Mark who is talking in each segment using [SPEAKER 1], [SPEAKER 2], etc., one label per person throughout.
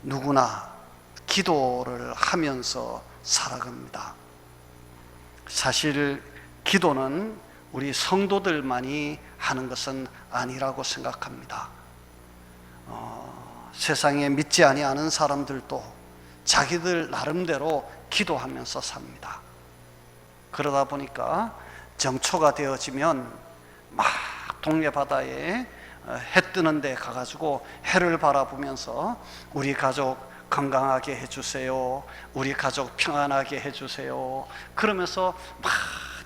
[SPEAKER 1] 누구나 기도를 하면서 살아갑니다. 사실 기도는 우리 성도들만이 하는 것은 아니라고 생각합니다. 세상에 믿지 아니하는 사람들도 자기들 나름대로 기도하면서 삽니다. 그러다 보니까 정초가 되어지면 막 동네 바다에 해 뜨는 데 가가지고 해를 바라보면서 우리 가족 건강하게 해주세요, 우리 가족 평안하게 해주세요, 그러면서 막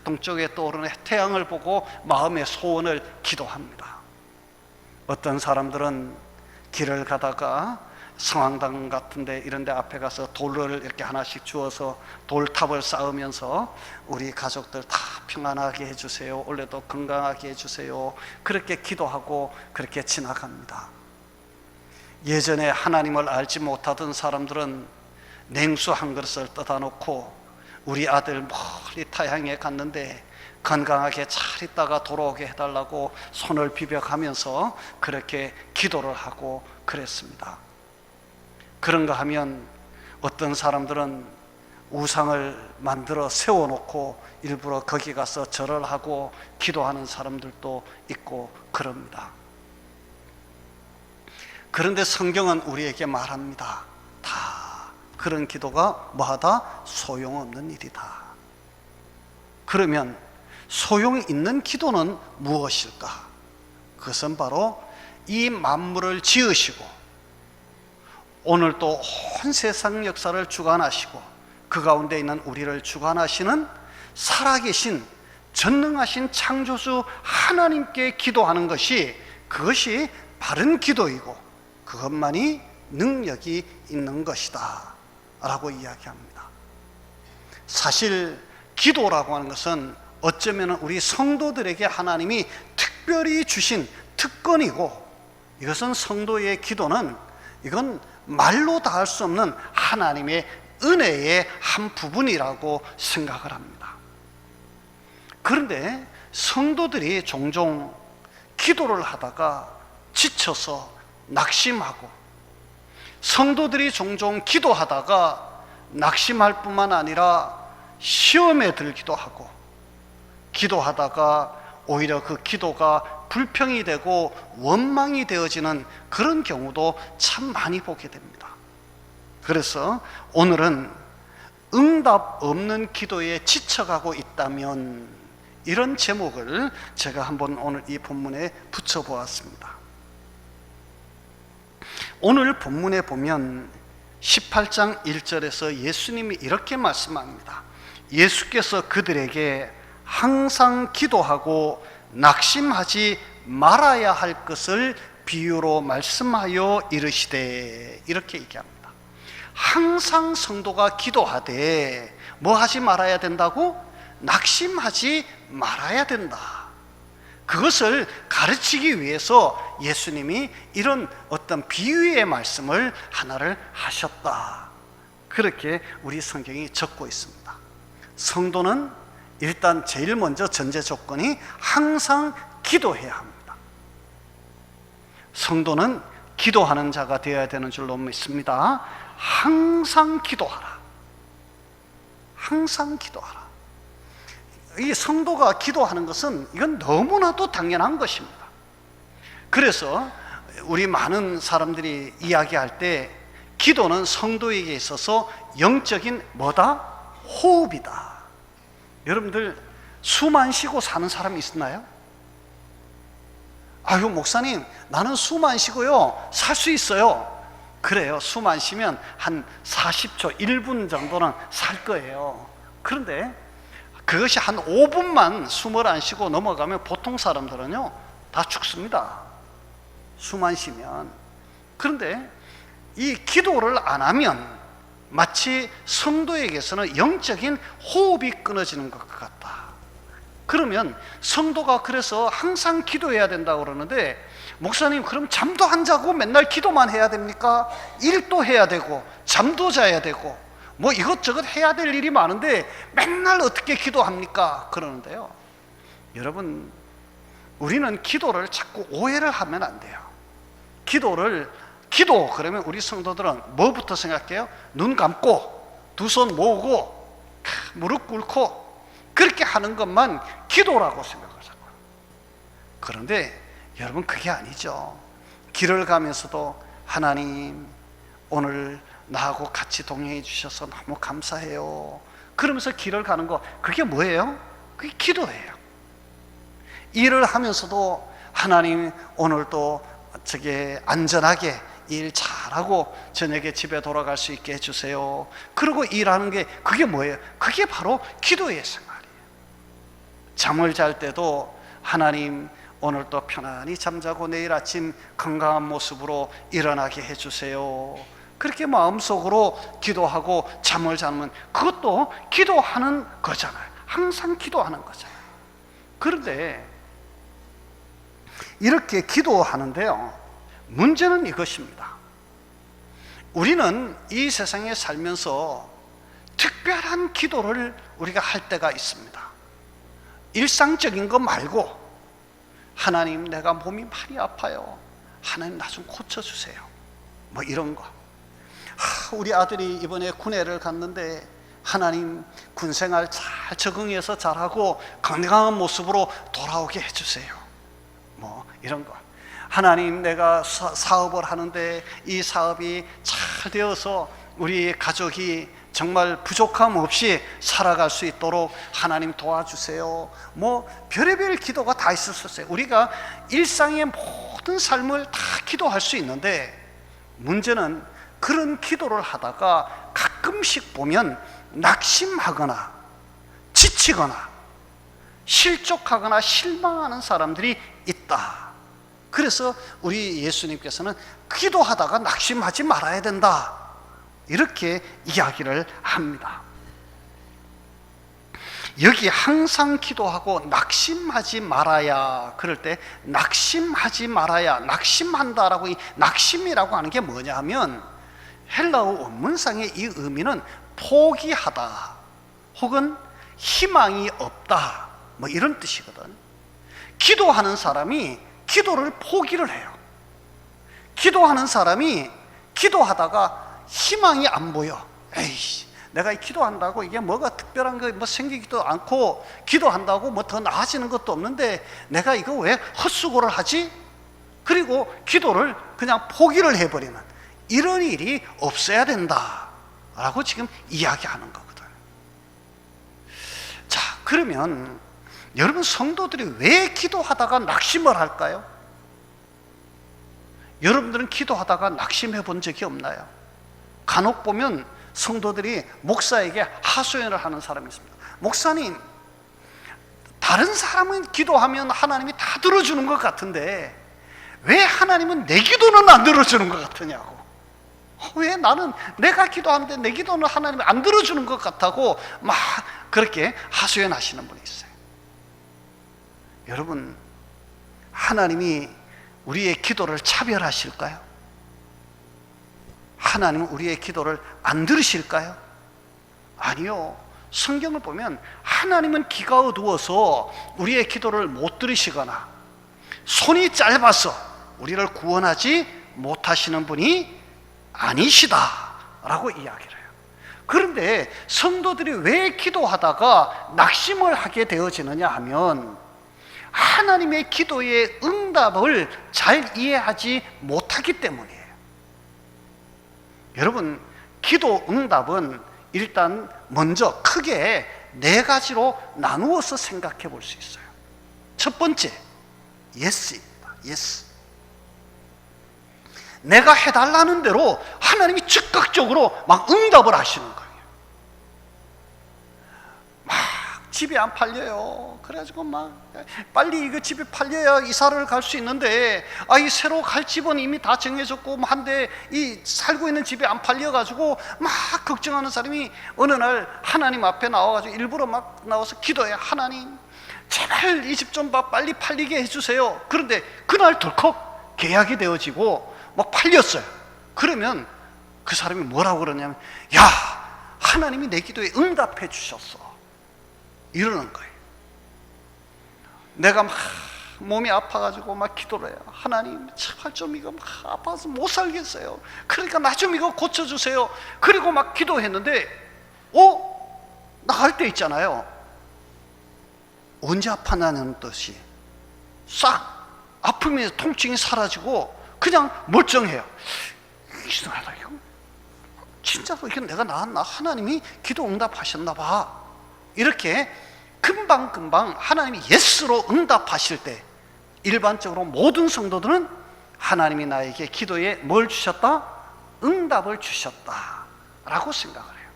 [SPEAKER 1] 동쪽에 떠오르는 태양을 보고 마음의 소원을 기도합니다. 어떤 사람들은 길을 가다가 성황당 같은데 이런데 앞에 가서 돌을 이렇게 하나씩 주어서 돌탑을 쌓으면서 우리 가족들 다 평안하게 해주세요, 올해도 건강하게 해주세요, 그렇게 기도하고 그렇게 지나갑니다. 예전에 하나님을 알지 못하던 사람들은 냉수 한 그릇을 떠다 놓고 우리 아들 멀리 타향에 갔는데 건강하게 잘 있다가 돌아오게 해달라고 손을 비벼가면서 그렇게 기도를 하고 그랬습니다. 그런가 하면 어떤 사람들은 우상을 만들어 세워놓고 일부러 거기 가서 절을 하고 기도하는 사람들도 있고 그럽니다. 그런데 성경은 우리에게 말합니다. 다 그런 기도가 뭐하다? 소용없는 일이다. 그러면 소용 있는 기도는 무엇일까? 그것은 바로 이 만물을 지으시고 오늘 또 온 세상 역사를 주관하시고 그 가운데 있는 우리를 주관하시는 살아계신 전능하신 창조주 하나님께 기도하는 것이, 그것이 바른 기도이고 그것만이 능력이 있는 것이다 라고 이야기합니다. 사실 기도라고 하는 것은 어쩌면 우리 성도들에게 하나님이 특별히 주신 특권이고, 이것은 성도의 기도는 이건 말로 다 할 수 없는 하나님의 은혜의 한 부분이라고 생각을 합니다. 그런데 성도들이 종종 기도를 하다가 지쳐서 낙심하고, 성도들이 종종 기도하다가 낙심할 뿐만 아니라 시험에 들기도 하고, 기도하다가 오히려 그 기도가 불평이 되고 원망이 되어지는 그런 경우도 참 많이 보게 됩니다. 그래서 오늘은 응답 없는 기도에 지쳐가고 있다면, 이런 제목을 제가 한번 오늘 이 본문에 붙여보았습니다. 오늘 본문에 보면 18장 1절에서 예수님이 이렇게 말씀합니다. 예수께서 그들에게 항상 기도하고 낙심하지 말아야 할 것을 비유로 말씀하여 이르시되, 이렇게 얘기합니다. 항상 성도가 기도하되 뭐 하지 말아야 된다고? 낙심하지 말아야 된다. 그것을 가르치기 위해서 예수님이 이런 어떤 비유의 말씀을 하나를 하셨다, 그렇게 우리 성경이 적고 있습니다. 성도는 일단 제일 먼저 전제 조건이 항상 기도해야 합니다. 성도는 기도하는 자가 되어야 되는 줄로 믿습니다. 항상 기도하라. 항상 기도하라. 이 성도가 기도하는 것은 이건 너무나도 당연한 것입니다. 그래서 우리 많은 사람들이 이야기할 때 기도는 성도에게 있어서 영적인 뭐다? 호흡이다. 여러분들 숨 안 쉬고 사는 사람이 있나요? 아유, 목사님, 나는 숨 안 쉬고요 살 수 있어요. 그래요. 숨 안 쉬면 한 40초, 1분 정도는 살 거예요. 그런데 그것이 한 5분만 숨을 안 쉬고 넘어가면 보통 사람들은요 다 죽습니다. 숨 안 쉬면. 그런데 이 기도를 안 하면 마치 성도에게서는 영적인 호흡이 끊어지는 것 같다. 그러면 성도가 그래서 항상 기도해야 된다고 그러는데, 목사님 그럼 잠도 안 자고 맨날 기도만 해야 됩니까? 일도 해야 되고 잠도 자야 되고 뭐 이것저것 해야 될 일이 많은데 맨날 어떻게 기도합니까? 그러는데요, 여러분, 우리는 기도를 자꾸 오해를 하면 안 돼요. 기도 그러면 우리 성도들은 뭐부터 생각해요? 눈 감고 두 손 모으고 무릎 꿇고 그렇게 하는 것만 기도라고 생각하잖아요. 그런데 여러분, 그게 아니죠. 길을 가면서도 하나님, 오늘 나하고 같이 동행해 주셔서 너무 감사해요, 그러면서 길을 가는 거, 그게 뭐예요? 그게 기도예요. 일을 하면서도 하나님, 오늘도 안전하게 일 잘하고 저녁에 집에 돌아갈 수 있게 해주세요, 그러고 일하는 게, 그게 뭐예요? 그게 바로 기도의 생활이에요. 잠을 잘 때도 하나님, 오늘도 편안히 잠자고 내일 아침 건강한 모습으로 일어나게 해주세요, 그렇게 마음속으로 기도하고 잠을 자면 그것도 기도하는 거잖아요. 항상 기도하는 거잖아요. 그런데 이렇게 기도하는데요, 문제는 이것입니다. 우리는 이 세상에 살면서 특별한 기도를 우리가 할 때가 있습니다. 일상적인 거 말고, 하나님, 내가 몸이 많이 아파요, 하나님 나 좀 고쳐주세요, 뭐 이런 거. 우리 아들이 이번에 군회를 갔는데 하나님, 군생활 잘 적응해서 잘하고 건강한 모습으로 돌아오게 해주세요, 뭐 이런 거. 하나님, 내가 사업을 하는데 이 사업이 잘 되어서 우리 가족이 정말 부족함 없이 살아갈 수 있도록 하나님 도와주세요, 뭐 별의별 기도가 다 있었어요. 우리가 일상의 모든 삶을 다 기도할 수 있는데, 문제는 그런 기도를 하다가 가끔씩 보면 낙심하거나 지치거나 실족하거나 실망하는 사람들이 있다. 그래서 우리 예수님께서는 기도하다가 낙심하지 말아야 된다, 이렇게 이야기를 합니다. 여기 항상 기도하고 낙심하지 말아야, 그럴 때 낙심하지 말아야, 낙심한다라고, 이 낙심이라고 하는 게 뭐냐 하면 헬라어 원문상의 이 의미는 포기하다 혹은 희망이 없다, 뭐 이런 뜻이거든. 기도하는 사람이 기도를 포기를 해요. 기도하는 사람이 기도하다가 희망이 안 보여. 에이씨, 내가 기도한다고 이게 뭐가 특별한 거 뭐 생기기도 않고, 기도한다고 뭐 더 나아지는 것도 없는데 내가 이거 왜 헛수고를 하지? 그리고 기도를 그냥 포기를 해버리는 이런 일이 없어야 된다라고 지금 이야기하는 거거든. 자, 그러면 여러분, 성도들이 왜 기도하다가 낙심을 할까요? 여러분들은 기도하다가 낙심해 본 적이 없나요? 간혹 보면 성도들이 목사에게 하소연을 하는 사람이 있습니다. 목사님, 다른 사람은 기도하면 하나님이 다 들어주는 것 같은데 왜 하나님은 내 기도는 안 들어주는 것 같으냐고. 왜 나는 내가 기도하는데 내 기도는 하나님이 안 들어주는 것 같다고 막 그렇게 하소연하시는 분이 있어요. 여러분, 하나님이 우리의 기도를 차별하실까요? 하나님은 우리의 기도를 안 들으실까요? 아니요. 성경을 보면 하나님은 귀가 어두워서 우리의 기도를 못 들으시거나 손이 짧아서 우리를 구원하지 못하시는 분이 아니시다라고 이야기를 해요. 그런데 성도들이 왜 기도하다가 낙심을 하게 되어지느냐 하면 하나님의 기도의 응답을 잘 이해하지 못하기 때문이에요. 여러분, 기도 응답은 일단 먼저 크게 네 가지로 나누어서 생각해 볼 수 있어요. 첫 번째, 예스입니다. 예스. 내가 해달라는 대로 하나님이 즉각적으로 막 응답을 하시는 거예요. 막 집이 안 팔려요. 그래가지고 막 빨리 이거 집이 팔려야 이사를 갈 수 있는데, 이 새로 갈 집은 이미 다 정해졌고 한데 이 살고 있는 집이 안 팔려가지고 막 걱정하는 사람이 어느 날 하나님 앞에 나와가지고 일부러 막 나와서 기도해. 하나님, 제발 이 집 좀 빨리 팔리게 해주세요. 그런데 그날 덜컥 계약이 되어지고 막 팔렸어요. 그러면 그 사람이 뭐라고 그러냐면, 야, 하나님이 내 기도에 응답해 주셨어, 이러는 거예요. 내가 막 몸이 아파가지고 막 기도를 해요. 하나님 제발 좀 이거 막 아파서 못 살겠어요. 그러니까 나 좀 이거 고쳐주세요. 그리고 막 기도했는데 나갈 때 있잖아요. 언제 아팠냐는 듯이 싹 아픔이 통증이 사라지고 그냥 멀쩡해요. 이상하다 이거. 진짜 이게 내가 나았나? 하나님이 기도 응답하셨나 봐. 이렇게 금방금방 하나님이 예스로 응답하실 때 일반적으로 모든 성도들은 하나님이 나에게 기도에 뭘 주셨다? 응답을 주셨다 라고 생각을 해요.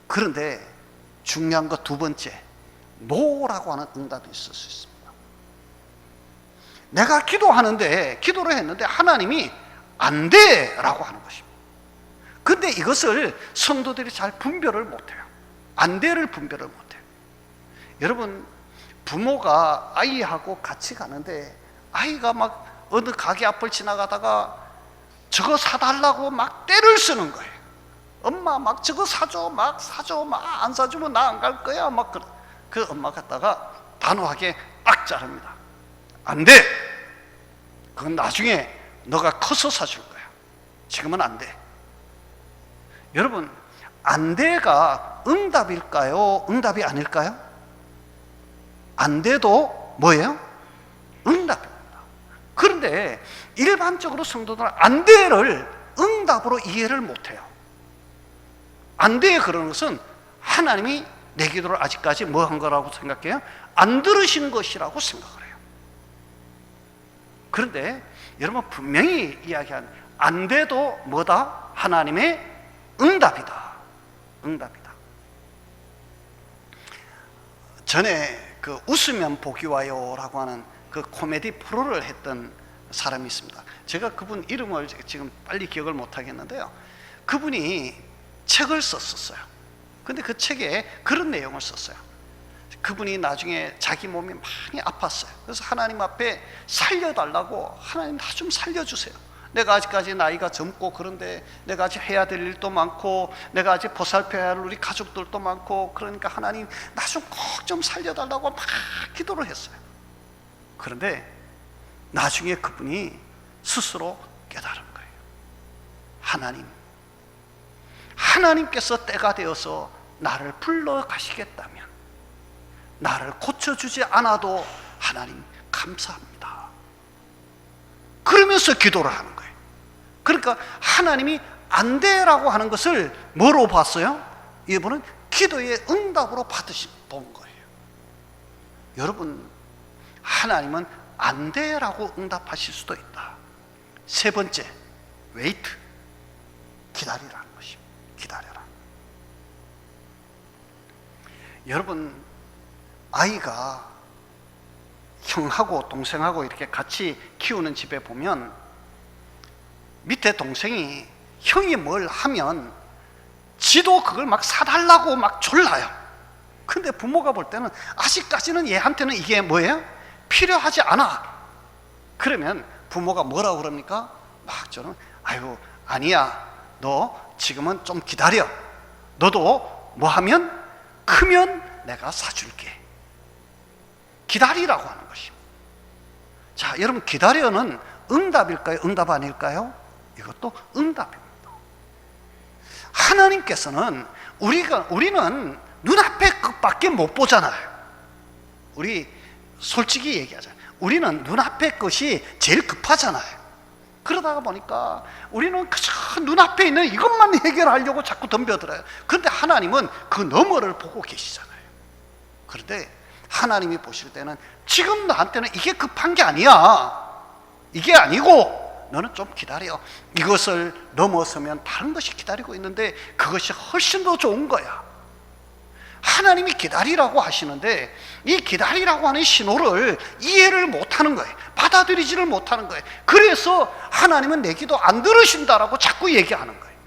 [SPEAKER 1] 그런데 중요한 거 두 번째, 노라고 하는 응답이 있을 수 있습니다. 내가 기도를 했는데 하나님이 안 돼 라고 하는 것입니다. 근데 이것을 성도들이 잘 분별을 못해요. 안 돼를 분별을 못해요. 여러분, 부모가 아이하고 같이 가는데 아이가 막 어느 가게 앞을 지나가다가 저거 사달라고 막 떼를 쓰는 거예요. 엄마 막 저거 사줘, 막 사줘, 막 안 사주면 나 안 갈 거야. 막 그 엄마 갖다가 단호하게 딱 자릅니다. 안 돼. 그건 나중에 너가 커서 사줄 거야. 지금은 안 돼. 여러분, 안 돼가 응답일까요? 응답이 아닐까요? 안 돼도 뭐예요? 응답입니다. 그런데 일반적으로 성도들은 안 돼를 응답으로 이해를 못해요. 안 돼 그러는 것은 하나님이 내 기도를 아직까지 뭐 한 거라고 생각해요? 안 들으신 것이라고 생각을 해요. 그런데 여러분 분명히 이야기한 안 돼도 뭐다? 하나님의 응답이다. 응답이다. 전에 그 웃으면 복이 와요라고 하는 그 코미디 프로를 했던 사람이 있습니다. 제가 그분 이름을 지금 빨리 기억을 못 하겠는데요. 그분이 책을 썼었어요. 근데 그 책에 그런 내용을 썼어요. 그분이 나중에 자기 몸이 많이 아팠어요. 그래서 하나님 앞에 살려달라고, 하나님 나 좀 살려주세요. 내가 아직까지 나이가 젊고 그런데 내가 아직 해야 될 일도 많고 내가 아직 보살펴야 할 우리 가족들도 많고, 그러니까 하나님 나 좀 꼭 좀 살려달라고 막 기도를 했어요. 그런데 나중에 그분이 스스로 깨달은 거예요. 하나님께서 때가 되어서 나를 불러 가시겠다면 나를 고쳐주지 않아도 하나님 감사합니다. 그러면서 기도를 하는 거예요. 그러니까 하나님이 안 돼라고 하는 것을 뭐로 봤어요? 이분은 기도의 응답으로 본 거예요. 여러분, 하나님은 안 돼라고 응답하실 수도 있다. 세 번째, 웨이트, 기다리라는 것입니다. 기다려라. 여러분, 아이가 형하고 동생하고 이렇게 같이 키우는 집에 보면 밑에 동생이 형이 뭘 하면 지도 그걸 막 사달라고 막 졸라요. 근데 부모가 볼 때는 아직까지는 얘한테는 이게 뭐예요? 필요하지 않아. 그러면 부모가 뭐라고 그럽니까? 막 저는 아유 아니야, 너 지금은 좀 기다려. 너도 뭐 하면 크면 내가 사줄게. 기다리라고 하는 것입니다. 자, 여러분, 기다려는 응답일까요? 응답 아닐까요? 이것도 응답입니다. 하나님께서는 우리는 눈앞에 것밖에 못 보잖아요. 우리 솔직히 얘기하자. 우리는 눈앞에 것이 제일 급하잖아요. 그러다가 보니까 우리는 그저 눈앞에 있는 이것만 해결하려고 자꾸 덤벼들어요. 그런데 하나님은 그 너머를 보고 계시잖아요. 그런데 하나님이 보실 때는 지금 나한테는 이게 급한 게 아니야. 이게 아니고 너는 좀 기다려. 이것을 넘어서면 다른 것이 기다리고 있는데 그것이 훨씬 더 좋은 거야. 하나님이 기다리라고 하시는데 이 기다리라고 하는 신호를 이해를 못하는 거예요. 받아들이지를 못하는 거예요. 그래서 하나님은 내 기도 안 들으신다라고 자꾸 얘기하는 거예요.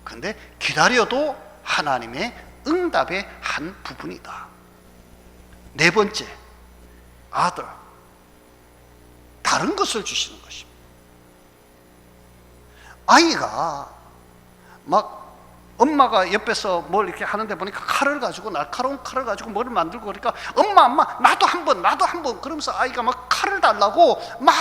[SPEAKER 1] 그런데 기다려도 하나님의 응답의 한 부분이다. 네 번째, 아들, 다른 것을 주시는 것입니다. 아이가 막 엄마가 옆에서 뭘 이렇게 하는데 보니까 칼을 가지고, 날카로운 칼을 가지고 뭐를 만들고, 그러니까 엄마 나도 한번 그러면서 아이가 막 칼을 달라고 막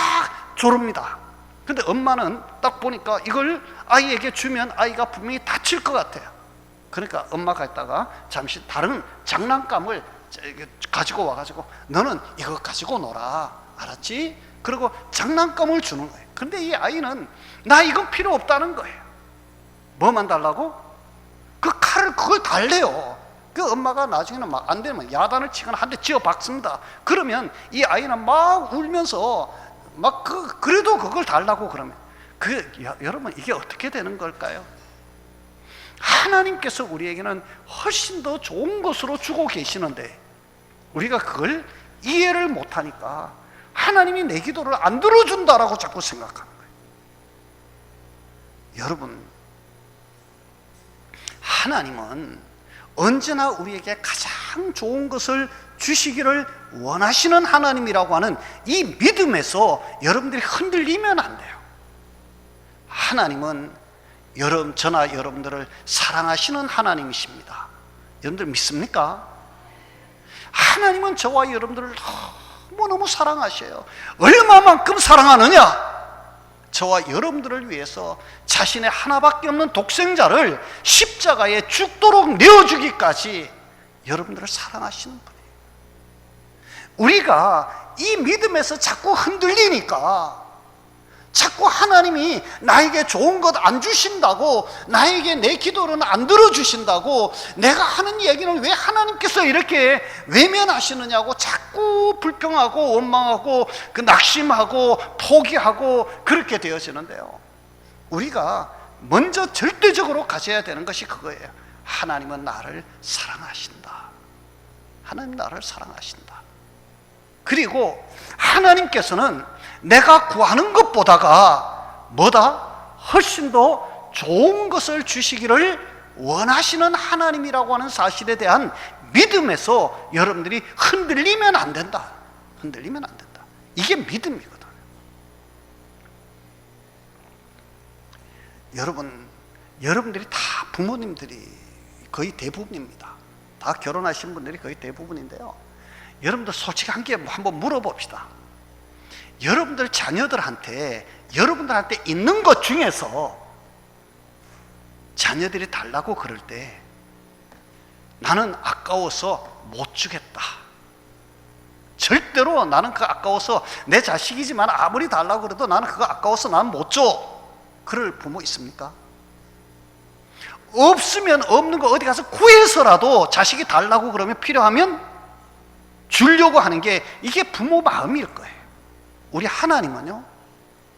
[SPEAKER 1] 조릅니다. 근데 엄마는 딱 보니까 이걸 아이에게 주면 아이가 분명히 다칠 것 같아요. 그러니까 엄마가 있다가 잠시 다른 장난감을 가지고 와가지고 너는 이거 가지고 놀아, 알았지? 그리고 장난감을 주는 거예요. 근데 이 아이는 나 이건 필요 없다는 거예요. 뭐만 달라고? 그 칼을 그걸 달래요. 그 엄마가 나중에는 막 안 되면 야단을 치거나 한 대 쥐어 박습니다. 그러면 이 아이는 막 울면서 막 그래도 그걸 달라고 그러면 여러분 이게 어떻게 되는 걸까요? 하나님께서 우리에게는 훨씬 더 좋은 것으로 주고 계시는데 우리가 그걸 이해를 못하니까 하나님이 내 기도를 안 들어준다라고 자꾸 생각하는 거예요. 여러분, 하나님은 언제나 우리에게 가장 좋은 것을 주시기를 원하시는 하나님이라고 하는 이 믿음에서 여러분들이 흔들리면 안 돼요. 하나님은 저나 여러분들을 사랑하시는 하나님이십니다. 여러분들 믿습니까? 하나님은 저와 여러분들을 너무너무 사랑하셔요. 얼마만큼 사랑하느냐? 저와 여러분들을 위해서 자신의 하나밖에 없는 독생자를 십자가에 죽도록 내어주기까지 여러분들을 사랑하시는 분이에요. 우리가 이 믿음에서 자꾸 흔들리니까 자꾸 하나님이 나에게 좋은 것 안 주신다고, 나에게 내 기도는 안 들어주신다고, 내가 하는 얘기는 왜 하나님께서 이렇게 외면하시느냐고 자꾸 불평하고 원망하고 낙심하고 포기하고 그렇게 되어지는데요, 우리가 먼저 절대적으로 가져야 되는 것이 그거예요. 하나님은 나를 사랑하신다. 하나님 나를 사랑하신다. 그리고 하나님께서는 내가 구하는 것보다가 훨씬 더 좋은 것을 주시기를 원하시는 하나님이라고 하는 사실에 대한 믿음에서 여러분들이 흔들리면 안 된다. 흔들리면 안 된다. 이게 믿음이거든. 여러분들이 다 부모님들이 거의 대부분입니다. 다 결혼하신 분들이 거의 대부분인데요, 여러분들 솔직히 한번 물어봅시다. 여러분들 자녀들한테 있는 것 중에서 자녀들이 달라고 그럴 때 나는 아까워서 못 주겠다, 절대로 나는 그거 아까워서, 내 자식이지만 아무리 달라고 그래도 나는 그거 아까워서 나는 못 줘, 그럴 부모 있습니까? 없으면 없는 거 어디 가서 구해서라도 자식이 달라고 그러면 필요하면 주려고 하는 게 이게 부모 마음일 거예요. 우리 하나님은요,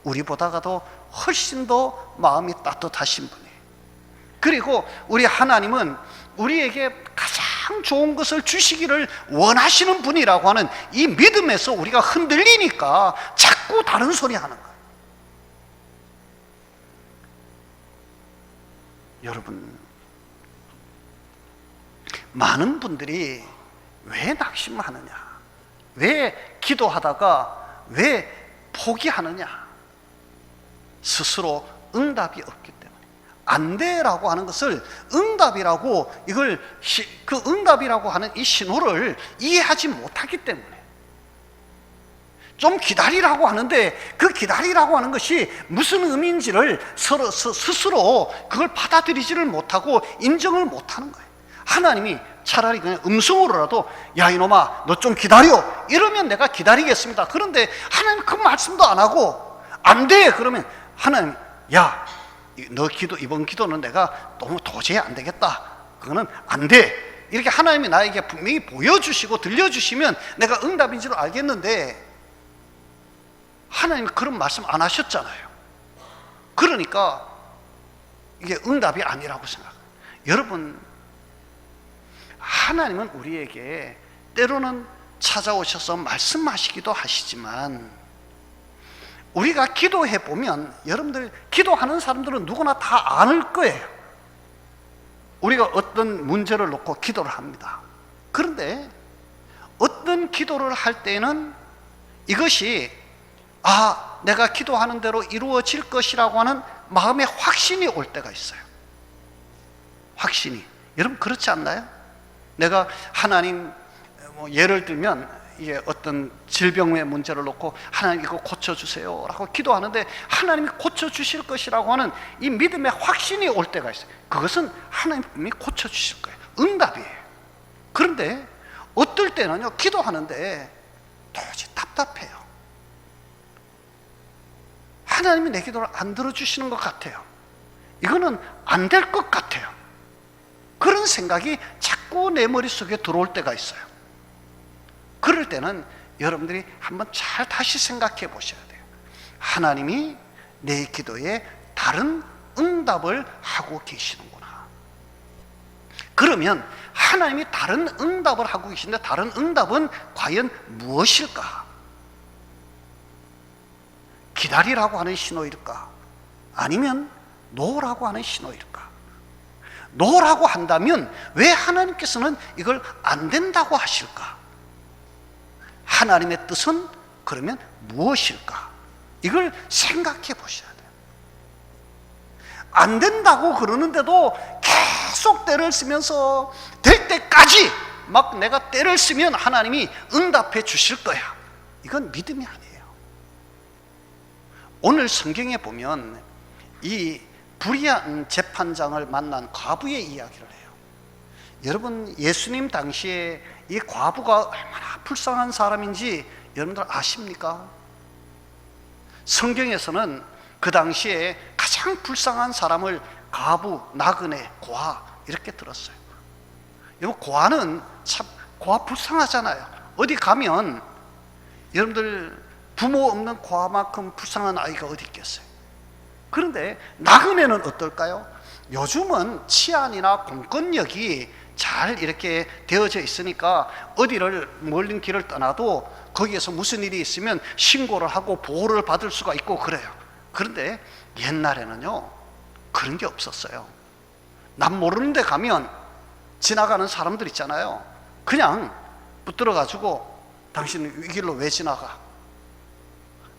[SPEAKER 1] 우리보다도 훨씬 더 마음이 따뜻하신 분이에요. 그리고 우리 하나님은 우리에게 가장 좋은 것을 주시기를 원하시는 분이라고 하는 이 믿음에서 우리가 흔들리니까 자꾸 다른 소리 하는 거예요. 여러분, 많은 분들이 왜 낙심하느냐, 왜 기도하다가 왜 포기하느냐? 스스로 응답이 없기 때문에. 안 돼라고 하는 것을 응답이라고, 그 응답이라고 하는 이 신호를 이해하지 못하기 때문에. 좀 기다리라고 하는데 그 기다리라고 하는 것이 무슨 의미인지를 스스로 그걸 받아들이지를 못하고 인정을 못하는 거예요. 하나님이 차라리 그냥 음성으로라도 야 이놈아 너 좀 기다려 이러면 내가 기다리겠습니다. 그런데 하나님 그 말씀도 안 하고 안 돼 그러면 하나님 야 너 이번 기도는 내가 너무 도저히 안 되겠다, 그거는 안 돼, 이렇게 하나님이 나에게 분명히 보여주시고 들려주시면 내가 응답인 줄 알겠는데 하나님이 그런 말씀 안 하셨잖아요. 그러니까 이게 응답이 아니라고 생각해요. 여러분, 하나님은 우리에게 때로는 찾아오셔서 말씀하시기도 하시지만 우리가 기도해 보면 여러분들 기도하는 사람들은 누구나 다 아는 거예요. 우리가 어떤 문제를 놓고 기도를 합니다. 그런데 어떤 기도를 할 때는 이것이 내가 기도하는 대로 이루어질 것이라고 하는 마음의 확신이 올 때가 있어요. 확신이. 여러분 그렇지 않나요? 내가 하나님 예를 들면 이게 어떤 질병의 문제를 놓고 하나님 이거 고쳐주세요 라고 기도하는데 하나님이 고쳐주실 것이라고 하는 이 믿음의 확신이 올 때가 있어요. 그것은 하나님이 고쳐주실 거예요. 응답이에요. 그런데 어떨 때는요, 기도하는데 도저히 답답해요. 하나님이 내 기도를 안 들어주시는 것 같아요. 이거는 안 될 것 같아요. 그런 생각이 자꾸 내 머릿속에 들어올 때가 있어요. 그럴 때는 여러분들이 한번 잘 다시 생각해 보셔야 돼요. 하나님이 내 기도에 다른 응답을 하고 계시는구나. 그러면 하나님이 다른 응답을 하고 계신데 다른 응답은 과연 무엇일까? 기다리라고 하는 신호일까? 아니면 노라고 하는 신호일까? 노라고 한다면 왜 하나님께서는 이걸 안 된다고 하실까? 하나님의 뜻은 그러면 무엇일까? 이걸 생각해 보셔야 돼요. 안 된다고 그러는데도 계속 때를 쓰면서 될 때까지 막 내가 때를 쓰면 하나님이 응답해 주실 거야. 이건 믿음이 아니에요. 오늘 성경에 보면 이 불의한 재판장을 만난 과부의 이야기를 해요. 여러분, 예수님 당시에 이 과부가 얼마나 불쌍한 사람인지 여러분들 아십니까? 성경에서는 그 당시에 가장 불쌍한 사람을 과부, 나그네, 고아 이렇게 들었어요. 여러분, 고아는 참 고아 불쌍하잖아요. 어디 가면 여러분들 부모 없는 고아만큼 불쌍한 아이가 어디 있겠어요? 그런데 나그네는 어떨까요? 요즘은 치안이나 공권력이 잘 이렇게 되어져 있으니까 어디를 멀린 길을 떠나도 거기에서 무슨 일이 있으면 신고를 하고 보호를 받을 수가 있고 그래요. 그런데 옛날에는요, 그런 게 없었어요. 남 모르는 데 가면 지나가는 사람들 있잖아요. 그냥 붙들어 가지고 당신 이 길로 왜 지나가?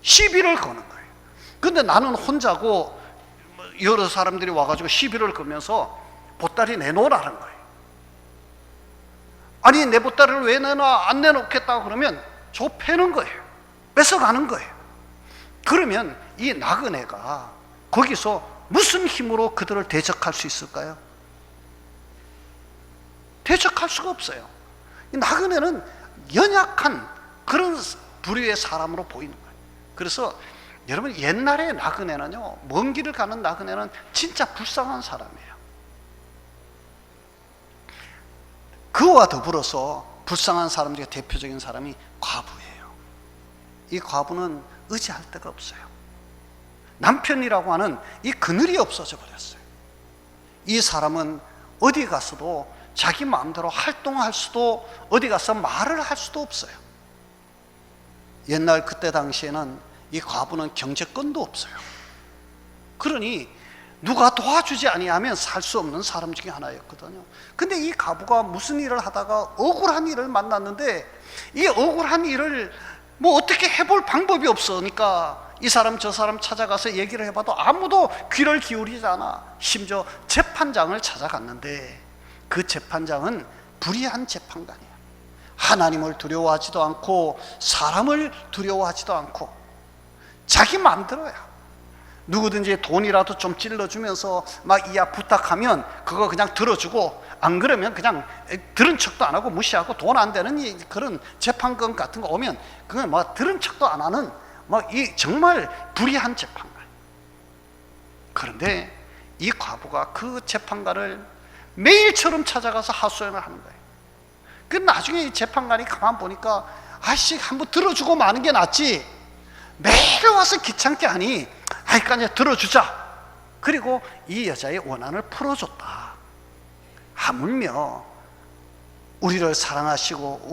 [SPEAKER 1] 시비를 거는 거예요. 근데 나는 혼자고 여러 사람들이 와가지고 시비를 걸면서 보따리 내놓으라는 거예요. 아니, 내 보따리를 왜 내놔? 안 내놓겠다고 그러면 저 패는 거예요. 뺏어가는 거예요. 그러면 이 나그네가 거기서 무슨 힘으로 그들을 대적할 수 있을까요? 대적할 수가 없어요. 이 나그네는 연약한 그런 부류의 사람으로 보이는 거예요. 그래서 여러분, 옛날에 나그네는요, 먼 길을 가는 나그네는 진짜 불쌍한 사람이에요. 그와 더불어서 불쌍한 사람 중에 대표적인 사람이 과부예요. 이 과부는 의지할 데가 없어요. 남편이라고 하는 이 그늘이 없어져 버렸어요. 이 사람은 어디 가서도 자기 마음대로 활동할 수도, 어디 가서 말을 할 수도 없어요. 옛날 그때 당시에는 이 과부는 경제권도 없어요. 그러니 누가 도와주지 아니하면 살 수 없는 사람 중에 하나였거든요. 근데 이 과부가 무슨 일을 하다가 억울한 일을 만났는데, 이 억울한 일을 뭐 어떻게 해볼 방법이 없으니까 이 사람 저 사람 찾아가서 얘기를 해봐도 아무도 귀를 기울이지 않아. 심지어 재판장을 찾아갔는데 그 재판장은 불의한 재판관이야. 하나님을 두려워하지도 않고 사람을 두려워하지도 않고 자기 마음대로야. 누구든지 돈이라도 좀 찔러주면서 막 이야 부탁하면 그거 그냥 들어주고, 안 그러면 그냥 들은 척도 안 하고 무시하고, 돈 안 되는 그런 재판권 같은 거 오면 그건 막 들은 척도 안 하는 막 이 정말 불의한 재판관. 그런데 이 과부가 그 재판관을 매일처럼 찾아가서 하소연을 하는 거예요. 그 나중에 이 재판관이 가만 보니까, 아이씨, 한번 들어주고 마는 게 낫지, 매일 와서 귀찮게 하니 아이까 이제 들어주자. 그리고 이 여자의 원한을 풀어줬다. 하물며 우리를 사랑하시고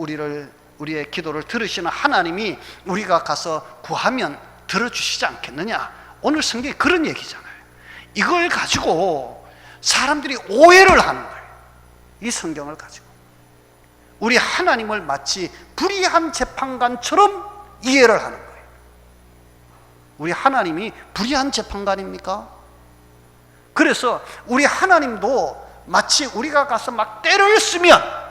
[SPEAKER 1] 우리의 기도를 들으시는 하나님이 우리가 가서 구하면 들어주시지 않겠느냐. 오늘 성경이 그런 얘기잖아요. 이걸 가지고 사람들이 오해를 하는 거예요. 이 성경을 가지고 우리 하나님을 마치 불의한 재판관처럼 이해를 하는 거예요. 우리 하나님이 불의한 재판관입니까? 그래서 우리 하나님도 마치 우리가 가서 막 때를 쓰면,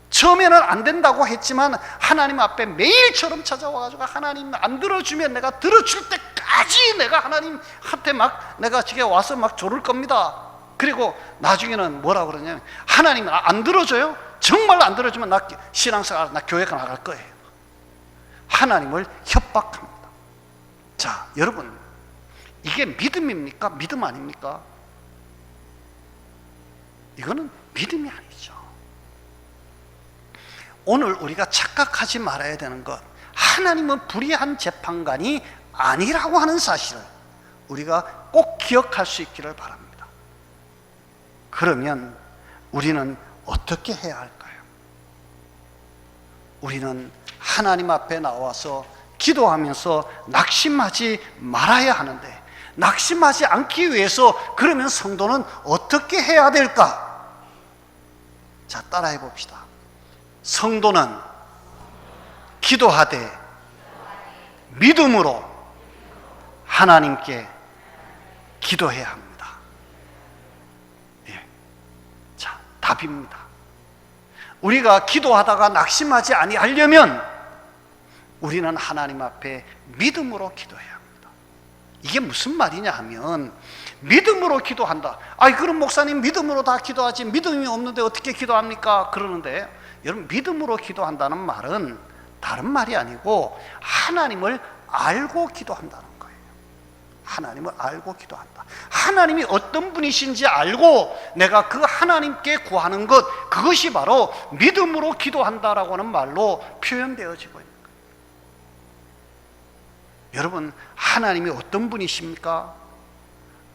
[SPEAKER 1] 처음에는 안 된다고 했지만 하나님 앞에 매일처럼 찾아와가지고 하나님 안 들어주면 내가 들어줄 때까지 내가 하나님한테 막 내가 집에 와서 막 조를 겁니다. 그리고 나중에는 뭐라 그러냐면, 하나님 안 들어줘요? 정말 안 들어주면 나 신앙생활, 나 교회 나갈 거예요. 하나님을 협박합니다. 자, 여러분, 이게 믿음입니까? 믿음 아닙니까? 이거는 믿음이 아니죠. 오늘 우리가 착각하지 말아야 되는 것, 하나님은 불의한 재판관이 아니라고 하는 사실을 우리가 꼭 기억할 수 있기를 바랍니다. 그러면 우리는 어떻게 해야 할까요? 우리는 하나님 앞에 나와서 기도하면서 낙심하지 말아야 하는데, 낙심하지 않기 위해서 그러면 성도는 어떻게 해야 될까? 자, 따라해 봅시다. 성도는 기도하되 믿음으로 하나님께 기도해야 합니다. 예. 자, 답입니다. 우리가 기도하다가 낙심하지 아니하려면 우리는 하나님 앞에 믿음으로 기도해야 합니다. 이게 무슨 말이냐 하면, 믿음으로 기도한다. 아이, 그럼 목사님 믿음으로 다 기도하지 믿음이 없는데 어떻게 기도합니까? 그러는데, 여러분, 믿음으로 기도한다는 말은 다른 말이 아니고 하나님을 알고 기도한다는 거예요. 하나님을 알고 기도한다. 하나님이 어떤 분이신지 알고 내가 그 하나님께 구하는 것, 그것이 바로 믿음으로 기도한다라고 하는 말로 표현되어지고 있는 거예요. 여러분, 하나님이 어떤 분이십니까?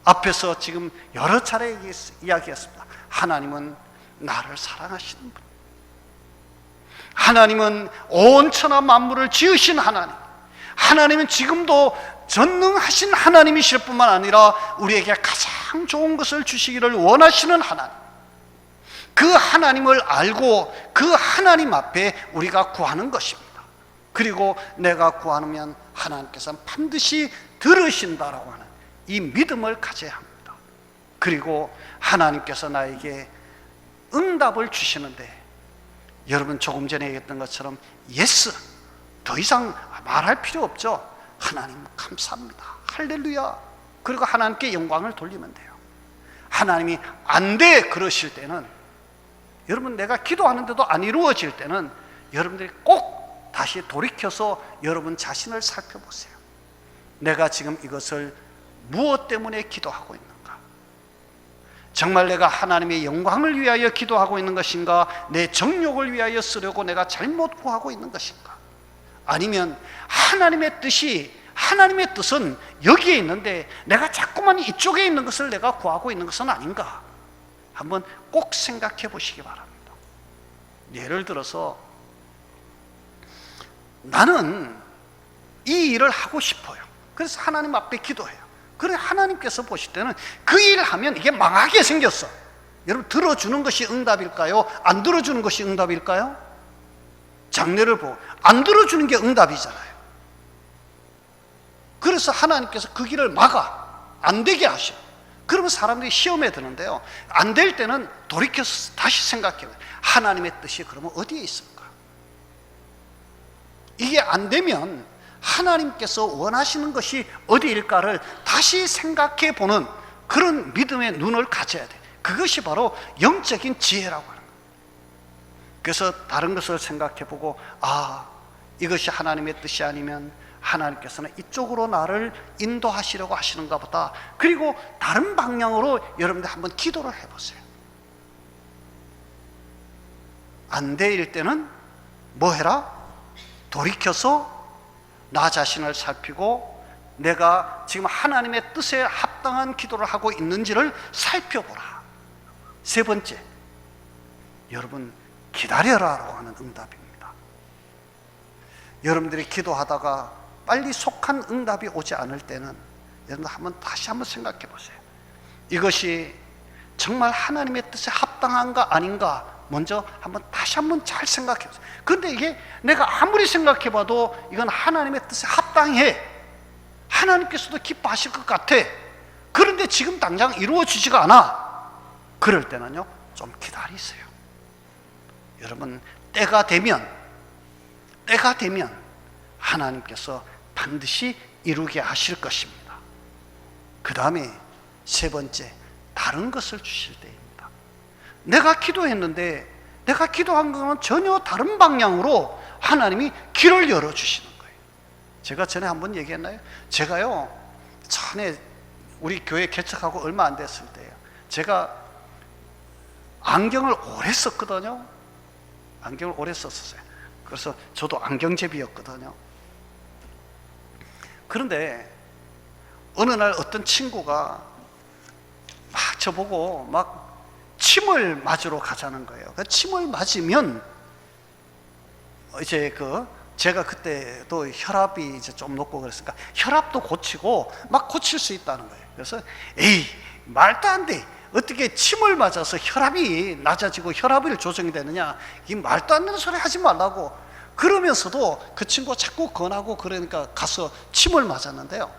[SPEAKER 1] 앞에서 지금 여러 차례 이야기했습니다. 하나님은 나를 사랑하시는 분, 하나님은 온 천하 만물을 지으신 하나님, 하나님은 지금도 전능하신 하나님이실 뿐만 아니라 우리에게 가장 좋은 것을 주시기를 원하시는 하나님, 그 하나님을 알고 그 하나님 앞에 우리가 구하는 것입니다. 그리고 내가 구하면 하나님께서는 반드시 들으신다라고 하는 이 믿음을 가져야 합니다. 그리고 하나님께서 나에게 응답을 주시는데, 여러분 조금 전에 얘기했던 것처럼 예스, 더 이상 말할 필요 없죠. 하나님 감사합니다, 할렐루야, 그리고 하나님께 영광을 돌리면 돼요. 하나님이 안 돼 그러실 때는, 여러분 내가 기도하는데도 안 이루어질 때는 여러분들이 꼭 다시 돌이켜서 여러분 자신을 살펴보세요. 내가 지금 이것을 무엇 때문에 기도하고 있는가? 정말 내가 하나님의 영광을 위하여 기도하고 있는 것인가? 내 정욕을 위하여 쓰려고 내가 잘못 구하고 있는 것인가? 아니면 하나님의 뜻은 여기에 있는데 내가 자꾸만 이쪽에 있는 것을 내가 구하고 있는 것은 아닌가? 한번 꼭 생각해 보시기 바랍니다. 예를 들어서 나는 이 일을 하고 싶어요. 그래서 하나님 앞에 기도해요. 그래, 하나님께서 보실 때는 그 일을 하면 이게 망하게 생겼어. 여러분, 들어주는 것이 응답일까요? 안 들어주는 것이 응답일까요? 장례를 보고 안 들어주는 게 응답이잖아요. 그래서 하나님께서 그 길을 막아, 안 되게 하셔. 그러면 사람들이 시험에 드는데요, 안 될 때는 돌이켜서 다시 생각해요. 하나님의 뜻이 그러면 어디에 있을까? 이게 안 되면 하나님께서 원하시는 것이 어디일까를 다시 생각해 보는 그런 믿음의 눈을 가져야 돼. 그것이 바로 영적인 지혜라고 하는 거예요. 그래서 다른 것을 생각해 보고, 아, 이것이 하나님의 뜻이 아니면 하나님께서는 이쪽으로 나를 인도하시려고 하시는가 보다. 그리고 다른 방향으로 여러분들 한번 기도를 해보세요. 안 될 때는 뭐 해라? 돌이켜서 나 자신을 살피고 내가 지금 하나님의 뜻에 합당한 기도를 하고 있는지를 살펴보라. 세 번째, 여러분 기다려라라고 하는 응답입니다. 여러분들이 기도하다가 빨리 속한 응답이 오지 않을 때는 여러분 다시 한번 생각해 보세요. 이것이 정말 하나님의 뜻에 합당한가 아닌가 먼저 다시 한번 잘 생각해 보세요. 그런데 이게 내가 아무리 생각해 봐도 이건 하나님의 뜻에 합당해. 하나님께서도 기뻐하실 것 같아. 그런데 지금 당장 이루어지지가 않아. 그럴 때는요, 좀 기다리세요. 여러분, 때가 되면 하나님께서 반드시 이루게 하실 것입니다. 그 다음에 세 번째, 다른 것을 주실 때입니다. 내가 기도했는데 내가 기도한 것은 전혀 다른 방향으로 하나님이 길을 열어주시는 거예요. 제가 전에 한번 얘기했나요? 제가요, 전에 우리 교회 개척하고 얼마 안 됐을 때요, 제가 안경을 오래 썼거든요. 안경을 오래 썼었어요. 그래서 저도 안경제비였거든요. 그런데 어느 날 어떤 친구가 막 저보고 막 침을 맞으러 가자는 거예요. 그 침을 맞으면 이제 제가 그때도 혈압이 이제 좀 높고 그랬으니까 혈압도 고치고 막 고칠 수 있다는 거예요. 그래서 에이, 말도 안 돼. 어떻게 침을 맞아서 혈압이 낮아지고 혈압이 조정이 되느냐, 이 말도 안 되는 소리 하지 말라고. 그러면서도 그 친구가 자꾸 권하고 그러니까 가서 침을 맞았는데요,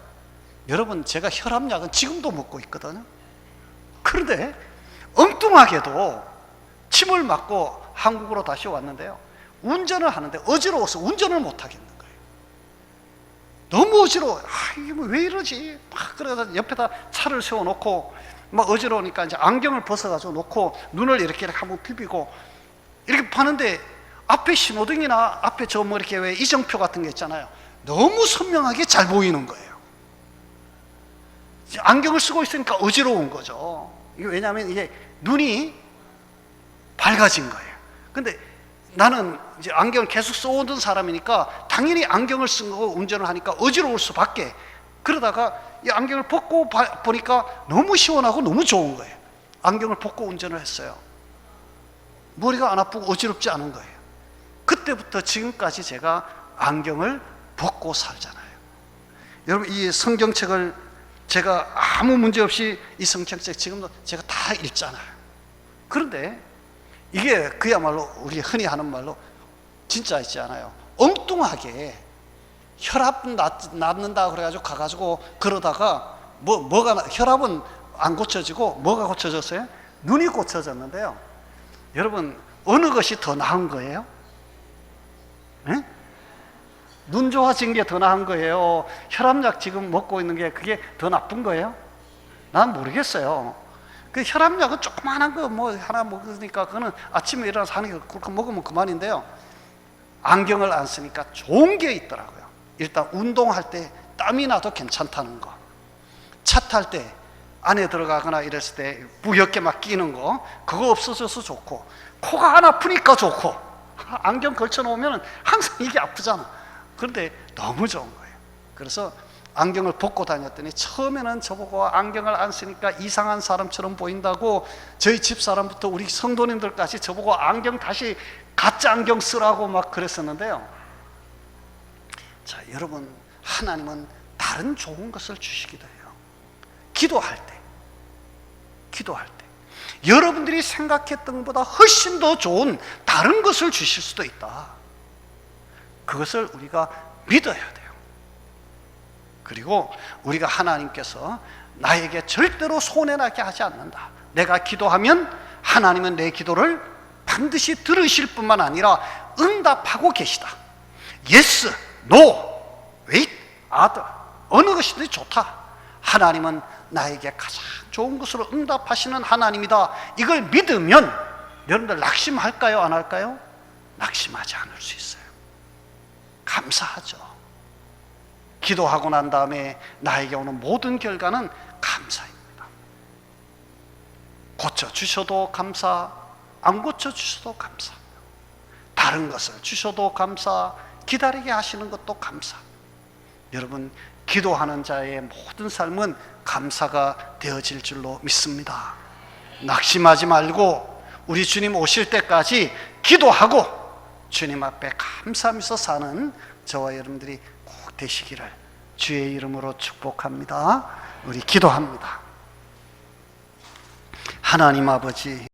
[SPEAKER 1] 여러분, 제가 혈압약은 지금도 먹고 있거든요. 그런데 엉뚱하게도 침을 맞고 한국으로 다시 왔는데요, 운전을 하는데 어지러워서 운전을 못 하겠는 거예요. 너무 어지러워. 이게 왜 이러지? 막 그래서 옆에다 차를 세워놓고 막 어지러우니까 이제 안경을 벗어가지고 놓고 눈을 이렇게 한번 비비고 이렇게 파는데, 앞에 신호등이나 앞에 저 뭐 이렇게 왜 이정표 같은 게 있잖아요, 너무 선명하게 잘 보이는 거예요. 안경을 쓰고 있으니까 어지러운 거죠. 이게 왜냐하면 이게 눈이 밝아진 거예요. 근데 나는 이제 안경을 계속 써오던 사람이니까 당연히 안경을 쓴 거고 운전을 하니까 어지러울 수밖에. 그러다가 이 안경을 벗고 보니까 너무 시원하고 너무 좋은 거예요. 안경을 벗고 운전을 했어요. 머리가 안 아프고 어지럽지 않은 거예요. 그때부터 지금까지 제가 안경을 벗고 살잖아요. 여러분, 이 성경책을 제가 아무 문제 없이 이 성경책 지금도 제가 다 읽잖아요. 그런데 이게 그야말로 우리 흔히 하는 말로 진짜 있지 않아요, 엉뚱하게 혈압 낫는다 그래가지고 가가지고 그러다가 뭐가 혈압은 안 고쳐지고 뭐가 고쳐졌어요? 눈이 고쳐졌는데요. 여러분, 어느 것이 더 나은 거예요? 네? 눈 좋아진 게 더 나은 거예요? 혈압약 지금 먹고 있는 게 그게 더 나쁜 거예요? 난 모르겠어요. 그 혈압약은 조그만한 거 뭐 하나 먹으니까 그거는 아침에 일어나서 하는 게 그렇게 먹으면 그만인데요, 안경을 안 쓰니까 좋은 게 있더라고요. 일단 운동할 때 땀이 나도 괜찮다는 거, 차 탈 때 안에 들어가거나 이랬을 때 부엽게 막 끼는 거, 그거 없어져서 좋고, 코가 안 아프니까 좋고, 안경 걸쳐 놓으면 항상 이게 아프잖아. 그런데 너무 좋은 거예요. 그래서 안경을 벗고 다녔더니 처음에는 저보고 안경을 안 쓰니까 이상한 사람처럼 보인다고 저희 집사람부터 우리 성도님들까지 저보고 안경 다시 가짜 안경 쓰라고 막 그랬었는데요. 자, 여러분, 하나님은 다른 좋은 것을 주시기도 해요. 기도할 때 여러분들이 생각했던 것보다 훨씬 더 좋은 다른 것을 주실 수도 있다. 그것을 우리가 믿어야 돼요. 그리고 우리가 하나님께서 나에게 절대로 손해나게 하지 않는다. 내가 기도하면 하나님은 내 기도를 반드시 들으실 뿐만 아니라 응답하고 계시다. Yes, No, Wait, Other, 어느 것이든 좋다. 하나님은 나에게 가장 좋은 것으로 응답하시는 하나님이다. 이걸 믿으면 여러분들 낙심할까요? 안 할까요? 낙심하지 않을 수 있어요. 감사하죠. 기도하고 난 다음에 나에게 오는 모든 결과는 감사입니다. 고쳐주셔도 감사, 안 고쳐주셔도 감사, 다른 것을 주셔도 감사, 기다리게 하시는 것도 감사. 여러분, 기도하는 자의 모든 삶은 감사가 되어질 줄로 믿습니다. 낙심하지 말고 우리 주님 오실 때까지 기도하고 주님 앞에 감사하면서 사는 저와 여러분들이 꼭 되시기를 주의 이름으로 축복합니다. 우리 기도합니다. 하나님 아버지,